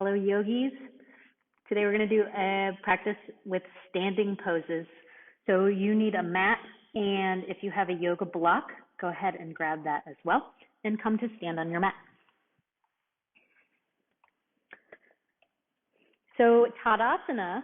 Hello, yogis. Today we're going to do a practice with standing poses. So you need a mat, and if you have a yoga block, go ahead and grab that as well, and come to stand on your mat. So Tadasana,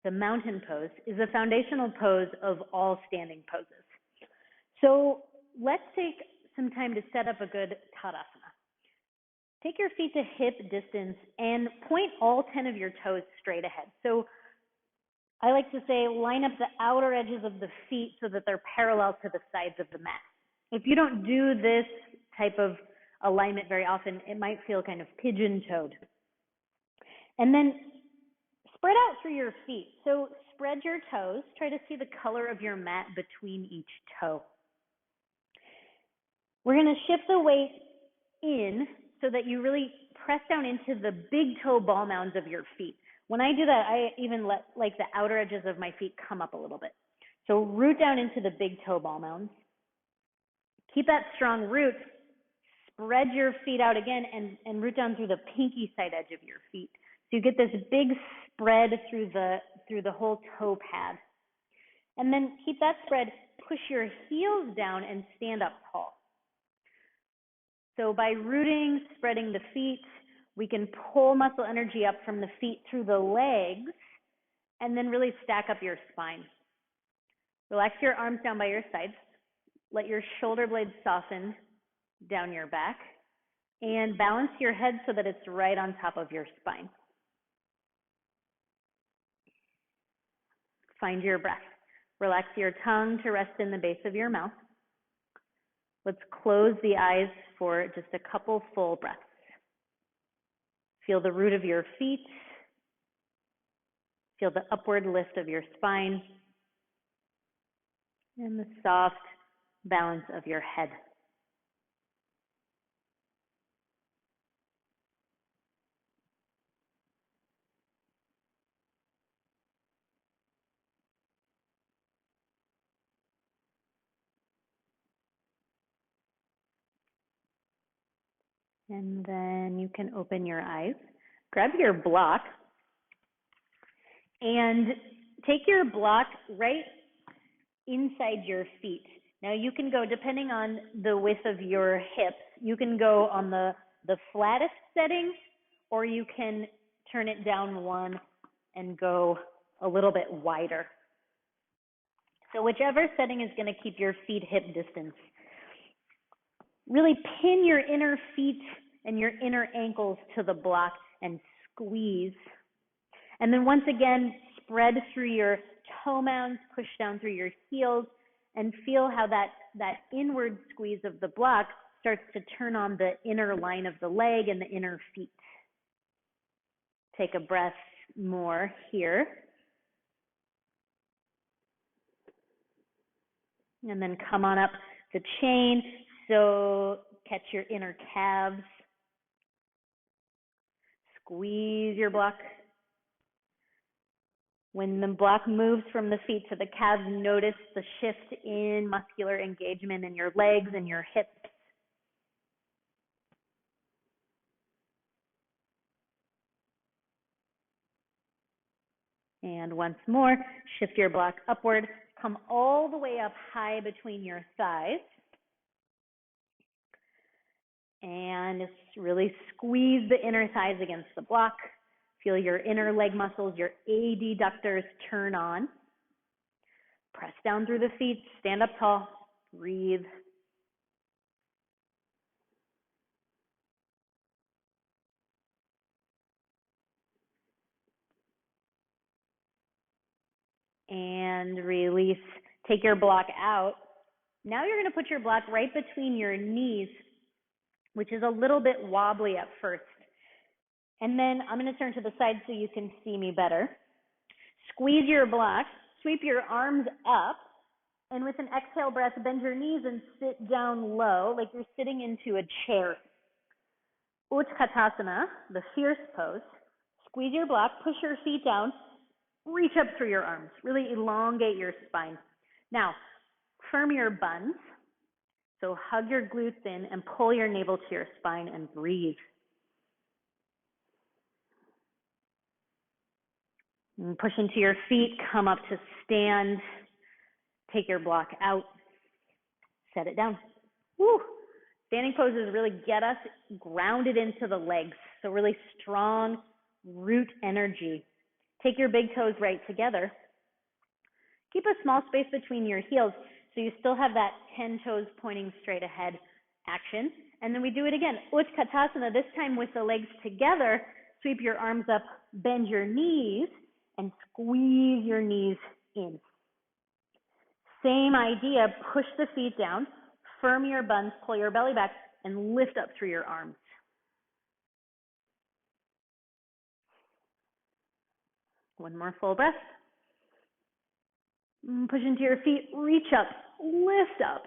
the mountain pose, is a foundational pose of all standing poses. So let's take some time to set up a good Tadasana. Take your feet to hip distance and point all 10 of your toes straight ahead. So I like to say line up the outer edges of the feet so that they're parallel to the sides of the mat. If you don't do this type of alignment very often, it might feel kind of pigeon-toed. And then spread out through your feet. So spread your toes. Try to see the color of your mat between each toe. We're going to shift the weight in so that you really press down into the big toe ball mounds of your feet. When I do that, I even let like the outer edges of my feet come up a little bit. So root down into the big toe ball mounds. Keep that strong root. Spread your feet out again and root down through the pinky side edge of your feet. So you get this big spread through the whole toe pad. And then keep that spread, push your heels down and stand up tall. So by rooting, spreading the feet, we can pull muscle energy up from the feet through the legs and then really stack up your spine. Relax your arms down by your sides. Let your shoulder blades soften down your back and balance your head so that it's right on top of your spine. Find your breath. Relax your tongue to rest in the base of your mouth. Let's close the eyes for just a couple full breaths. Feel the root of your feet. Feel the upward lift of your spine and the soft balance of your head. And then you can open your eyes. Grab your block and take your block right inside your feet. Now you can go, depending on the width of your hips, you can go on the flattest setting, or you can turn it down one and go a little bit wider. So whichever setting is going to keep your feet hip distance. Really pin your inner feet and your inner ankles to the block and squeeze. And then once again, spread through your toe mounds, push down through your heels, and feel how that inward squeeze of the block starts to turn on the inner line of the leg and the inner feet. Take a breath more here. And then come on up the chain. So catch your inner calves. Squeeze your block. When the block moves from the feet to the calves, notice the shift in muscular engagement in your legs and your hips. And once more, shift your block upward. Come all the way up high between your thighs. And just really squeeze the inner thighs against the block. Feel your inner leg muscles, your adductors turn on. Press down through the feet, stand up tall, breathe. And release. Take your block out. Now you're going to put your block right between your knees, which is a little bit wobbly at first. And then I'm going to turn to the side so you can see me better. Squeeze your block, sweep your arms up, and with an exhale breath, bend your knees and sit down low like you're sitting into a chair. Utkatasana, the fierce pose. Squeeze your block, push your feet down, reach up through your arms. Really elongate your spine. Now, firm your buns. So hug your glutes in and pull your navel to your spine and breathe. And push into your feet, come up to stand. Take your block out, set it down. Woo! Standing poses really get us grounded into the legs. So really strong root energy. Take your big toes right together. Keep a small space between your heels so you still have that 10 toes pointing straight ahead action. And then we do it again. Utkatasana, this time with the legs together. Sweep your arms up, bend your knees, and squeeze your knees in. Same idea, push the feet down, firm your buns, pull your belly back, and lift up through your arms. One more full breath. Push into your feet, reach up, lift up,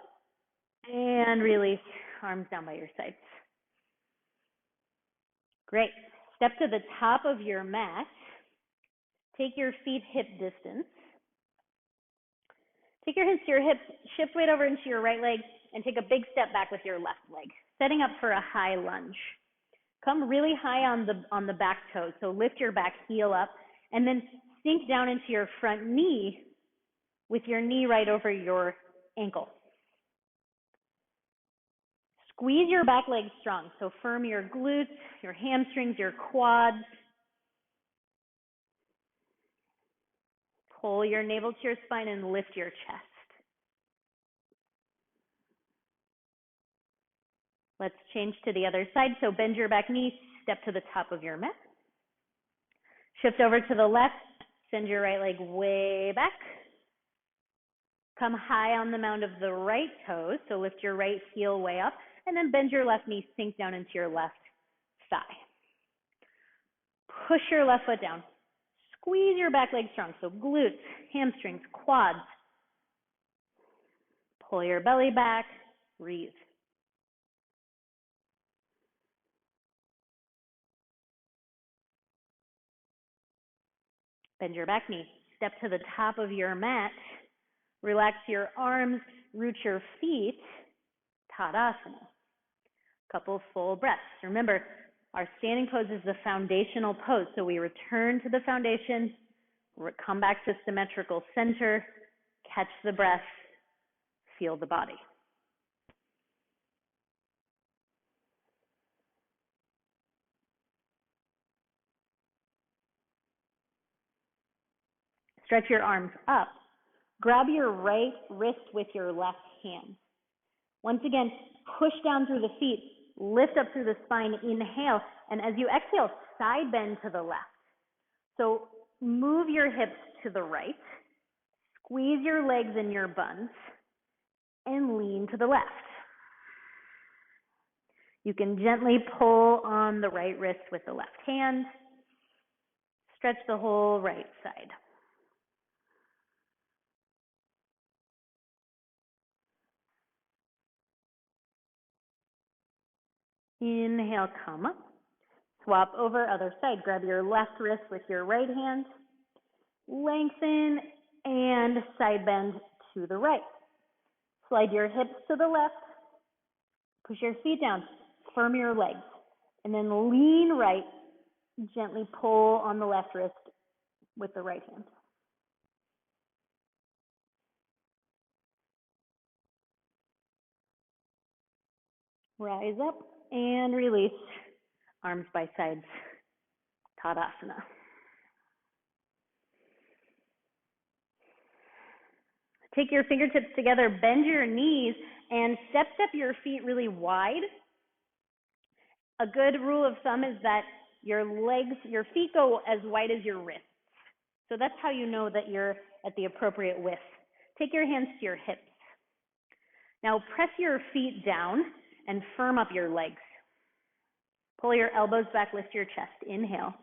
and release, arms down by your sides. Great. Step to the top of your mat. Take your feet hip distance. Take your hands to your hips, shift weight over into your right leg, and take a big step back with your left leg, setting up for a high lunge. Come really high on the back toe, so lift your back heel up, and then sink down into your front knee with your knee right over your ankle. Squeeze your back leg strong, so firm your glutes, your hamstrings, your quads. Pull your navel to your spine and lift your chest. Let's change to the other side. So bend your back knee, step to the top of your mat. Shift over to the left, send your right leg way back. Come high on the mound of the right toes, so lift your right heel way up, and then bend your left knee, sink down into your left thigh. Push your left foot down. Squeeze your back leg strong, so glutes, hamstrings, quads. Pull your belly back, breathe. Bend your back knee, step to the top of your mat, relax your arms, root your feet, Tadasana. Couple full breaths. Remember, our standing pose is the foundational pose, so we return to the foundation, come back to symmetrical center, catch the breath, feel the body. Stretch your arms up. Grab your right wrist with your left hand. Once again, push down through the feet, lift up through the spine, inhale, and as you exhale, side bend to the left. So move your hips to the right, squeeze your legs in your buns, and lean to the left. You can gently pull on the right wrist with the left hand. Stretch the whole right side. Inhale, come up. Swap over, other side. Grab your left wrist with your right hand. Lengthen and side bend to the right. Slide your hips to the left. Push your feet down. Firm your legs. And then lean right. Gently pull on the left wrist with the right hand. Rise up and release. Arms by sides. Tadasana. Take your fingertips together, bend your knees, and step your feet really wide. A good rule of thumb is that your feet go as wide as your wrists. So that's how you know that you're at the appropriate width. Take your hands to your hips. Now press your feet down and firm up your legs. Pull your elbows back, lift your chest. Inhale.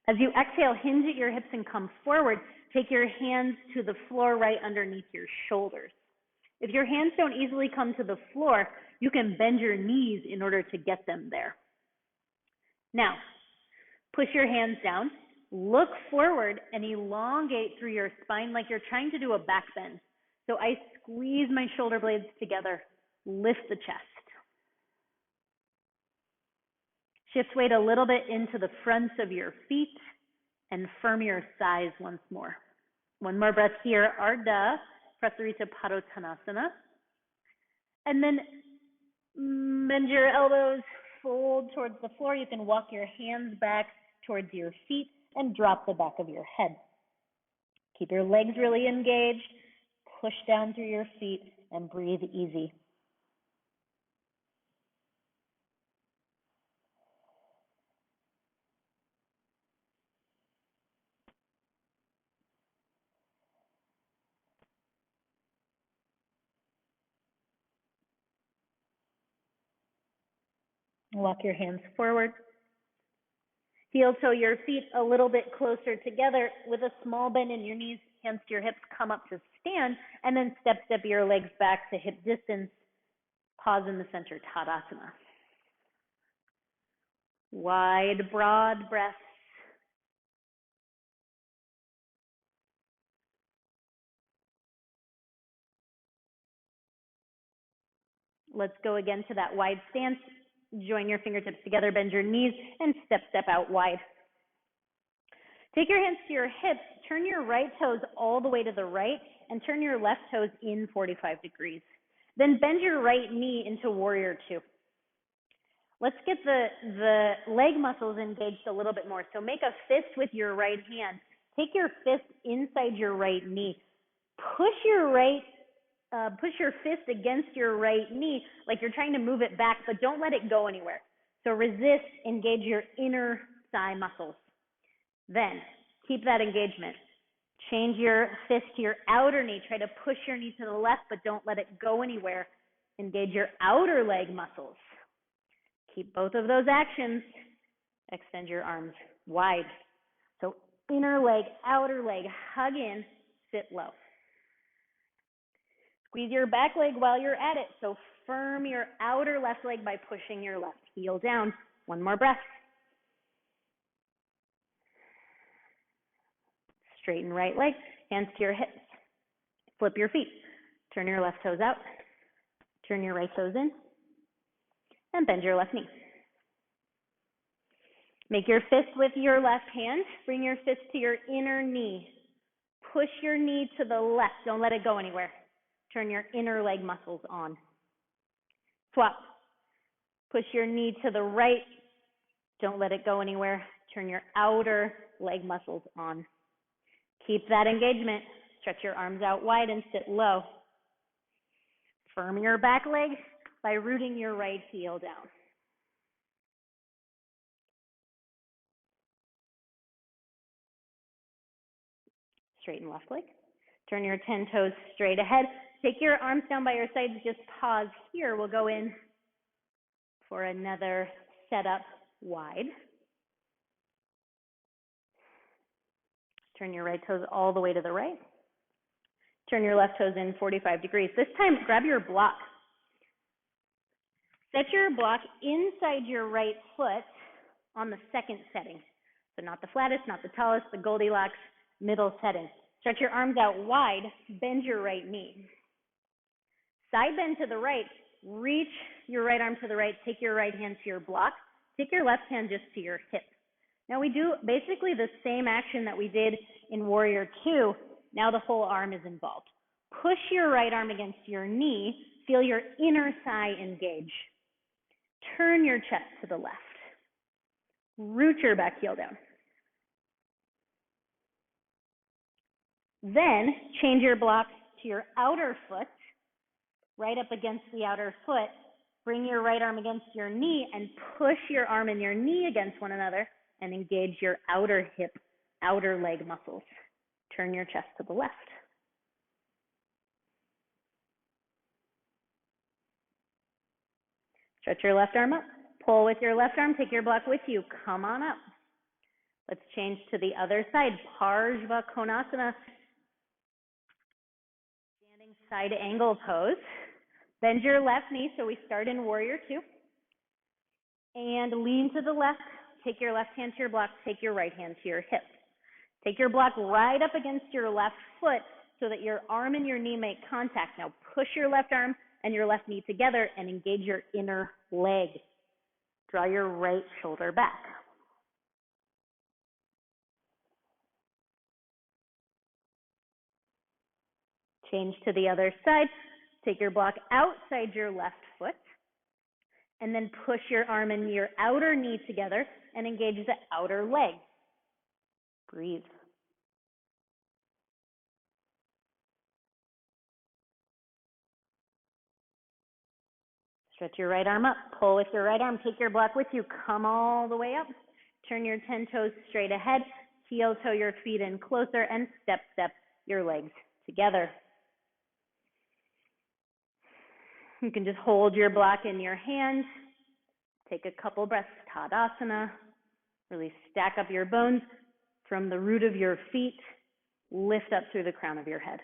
As you exhale, hinge at your hips and come forward. Take your hands to the floor right underneath your shoulders. If your hands don't easily come to the floor, you can bend your knees in order to get them there. Now, push your hands down, look forward, and elongate through your spine like you're trying to do a back bend. So I squeeze my shoulder blades together, lift the chest. Shift weight a little bit into the fronts of your feet and firm your thighs once more. One more breath here, Ardha, Prasarita Padottanasana. And then bend your elbows, fold towards the floor. You can walk your hands back towards your feet and drop the back of your head. Keep your legs really engaged. Push down through your feet and breathe easy. Walk your hands forward. Heel toe your feet a little bit closer together with a small bend in your knees. Hands to your hips, come up to stand, and then step your legs back to hip distance. Pause in the center, Tadasana. Wide, broad breaths. Let's go again to that wide stance. Join your fingertips together, bend your knees, and step out wide. Take your hands to your hips, turn your right toes all the way to the right, and turn your left toes in 45 degrees. Then bend your right knee into Warrior Two. Let's get the leg muscles engaged a little bit more. So make a fist with your right hand. Take your fist inside your right knee. Push your fist against your right knee like you're trying to move it back, but don't let it go anywhere. So resist, engage your inner thigh muscles. Then keep that engagement. Change your fist to your outer knee. Try to push your knee to the left, but don't let it go anywhere. Engage your outer leg muscles. Keep both of those actions. Extend your arms wide. So inner leg, outer leg, hug in, sit low. Squeeze your back leg while you're at it. So firm your outer left leg by pushing your left heel down. One more breath. Straighten right leg, hands to your hips. Flip your feet. Turn your left toes out. Turn your right toes in. And bend your left knee. Make your fist with your left hand. Bring your fist to your inner knee. Push your knee to the left. Don't let it go anywhere. Turn your inner leg muscles on. Swap. Push your knee to the right. Don't let it go anywhere. Turn your outer leg muscles on. Keep that engagement. Stretch your arms out wide and sit low. Firm your back leg by rooting your right heel down. Straighten left leg. Turn your 10 toes straight ahead. Take your arms down by your sides. Just pause here. We'll go in for another setup wide. Turn your right toes all the way to the right. Turn your left toes in 45 degrees. This time, grab your block. Set your block inside your right foot on the second setting. So not the flattest, not the tallest, the Goldilocks middle setting. Stretch your arms out wide, bend your right knee. Side bend to the right, reach your right arm to the right, take your right hand to your block, take your left hand just to your hip. Now we do basically the same action that we did in Warrior Two. Now the whole arm is involved. Push your right arm against your knee, feel your inner thigh engage. Turn your chest to the left. Root your back heel down. Then change your block to your outer foot, right up against the outer foot. Bring your right arm against your knee and push your arm and your knee against one another and engage your outer hip, outer leg muscles. Turn your chest to the left. Stretch your left arm up. Pull with your left arm. Take your block with you. Come on up. Let's change to the other side. Parsva Konasana. Standing side angle pose. Bend your left knee. So we start in Warrior Two. And lean to the left. Take your left hand to your block. Take your right hand to your hip. Take your block right up against your left foot so that your arm and your knee make contact. Now push your left arm and your left knee together and engage your inner leg. Draw your right shoulder back. Change to the other side. Take your block outside your left foot, and then push your arm and your outer knee together and engage the outer leg. Breathe. Stretch your right arm up. Pull with your right arm. Take your block with you. Come all the way up. Turn your 10 toes straight ahead. Heel toe your feet in closer and step your legs together. You can just hold your block in your hands. Take a couple breaths. Tadasana. Really stack up your bones from the root of your feet. Lift up through the crown of your head.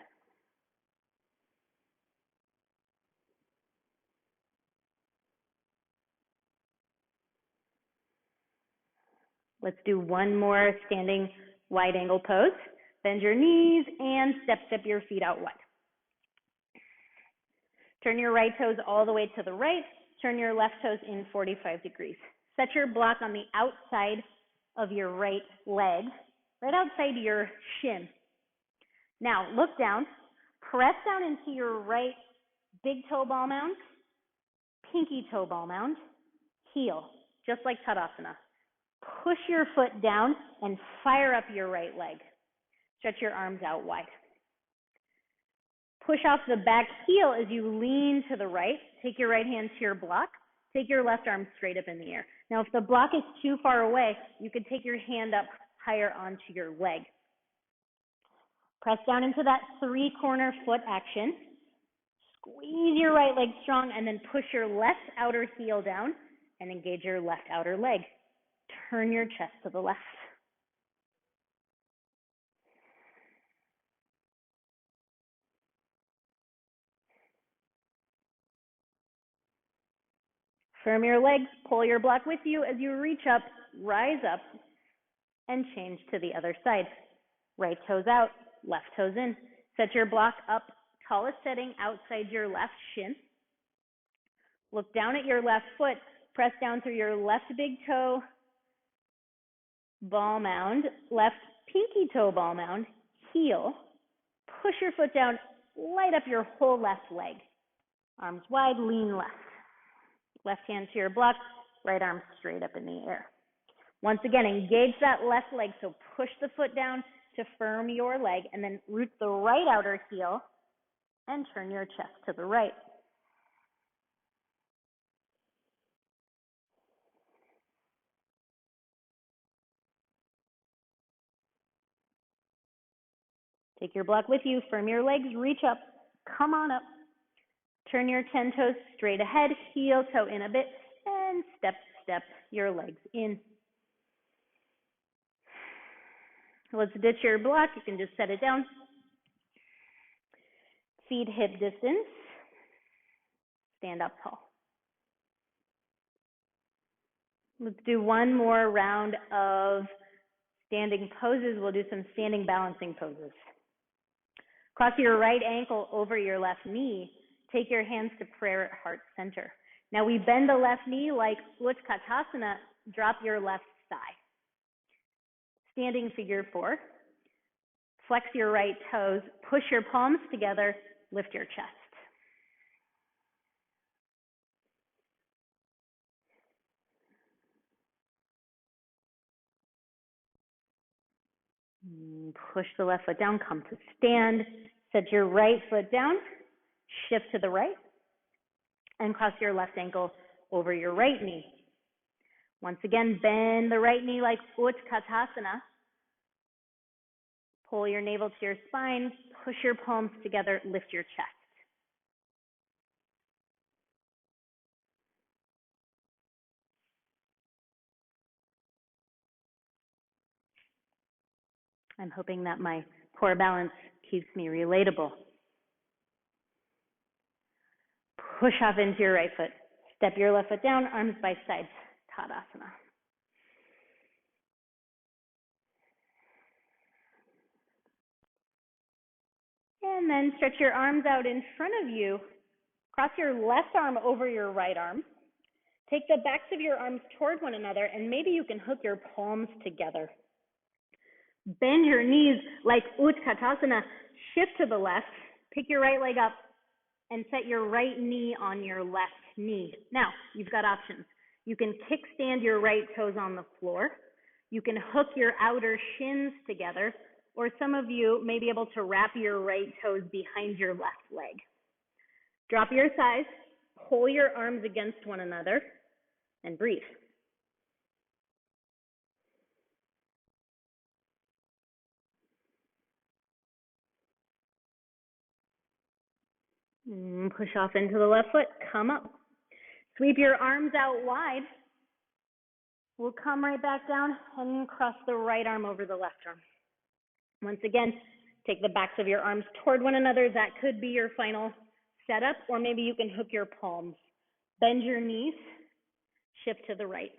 Let's do one more standing wide angle pose. Bend your knees and step your feet out wide. Turn your right toes all the way to the right. Turn your left toes in 45 degrees. Set your block on the outside of your right leg, right outside your shin. Now look down, press down into your right big toe ball mound, pinky toe ball mound, heel, just like Tadasana. Push your foot down and fire up your right leg. Stretch your arms out wide. Push off the back heel as you lean to the right. Take your right hand to your block. Take your left arm straight up in the air. Now, if the block is too far away, you could take your hand up higher onto your leg. Press down into that three-corner foot action. Squeeze your right leg strong and then push your left outer heel down and engage your left outer leg. Turn your chest to the left. Firm your legs, pull your block with you as you reach up, rise up, and change to the other side. Right toes out, left toes in. Set your block up, tallest setting outside your left shin. Look down at your left foot, press down through your left big toe, ball mound, left pinky toe ball mound, heel. Push your foot down, light up your whole left leg. Arms wide, lean left. Left hand to your block, right arm straight up in the air. Once again, engage that left leg, so push the foot down to firm your leg, and then root the right outer heel and turn your chest to the right. Take your block with you, firm your legs, reach up, come on up. Turn your 10 toes straight ahead, heel toe in a bit, and step your legs in. Let's ditch your block. You can just set it down. Feet hip distance. Stand up tall. Let's do one more round of standing poses. We'll do some standing balancing poses. Cross your right ankle over your left knee. Take your hands to prayer at heart center. Now we bend the left knee like Utkatasana. Drop your left thigh. Standing figure 4. Flex your right toes. Push your palms together. Lift your chest. Push the left foot down. Come to stand. Set your right foot down. Shift to the right. And cross your left ankle over your right knee. Once again, bend the right knee like Utkatasana. Pull your navel to your spine. Push your palms together. Lift your chest. I'm hoping that my poor balance keeps me relatable. Push off into your right foot. Step your left foot down, arms by sides, Tadasana. And then stretch your arms out in front of you. Cross your left arm over your right arm. Take the backs of your arms toward one another, and maybe you can hook your palms together. Bend your knees like Utkatasana. Shift to the left. Pick your right leg up and set your right knee on your left knee. Now, you've got options. You can kickstand your right toes on the floor. You can hook your outer shins together, or some of you may be able to wrap your right toes behind your left leg. Drop your thighs, pull your arms against one another, and breathe. Push off into the left foot, come up. Sweep your arms out wide. We'll come right back down and cross the right arm over the left arm. Once again, take the backs of your arms toward one another. That could be your final setup, or maybe you can hook your palms. Bend your knees, shift to the right.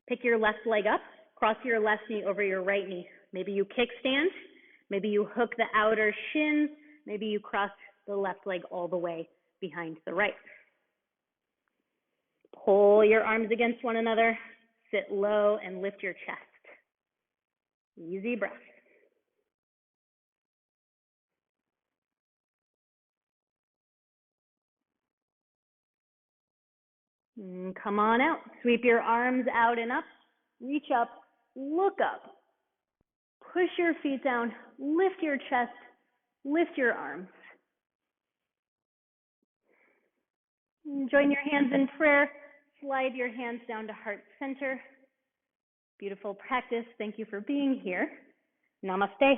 Pick your left leg up, cross your left knee over your right knee. Maybe you kickstand, maybe you hook the outer shins, maybe you cross the left leg all the way behind the right. Pull your arms against one another, sit low and lift your chest. Easy breath. Come on out. Sweep your arms out and up. Reach up, look up. Push your feet down, lift your chest, lift your arms. Join your hands in prayer. Slide your hands down to heart center. Beautiful practice. Thank you for being here. Namaste.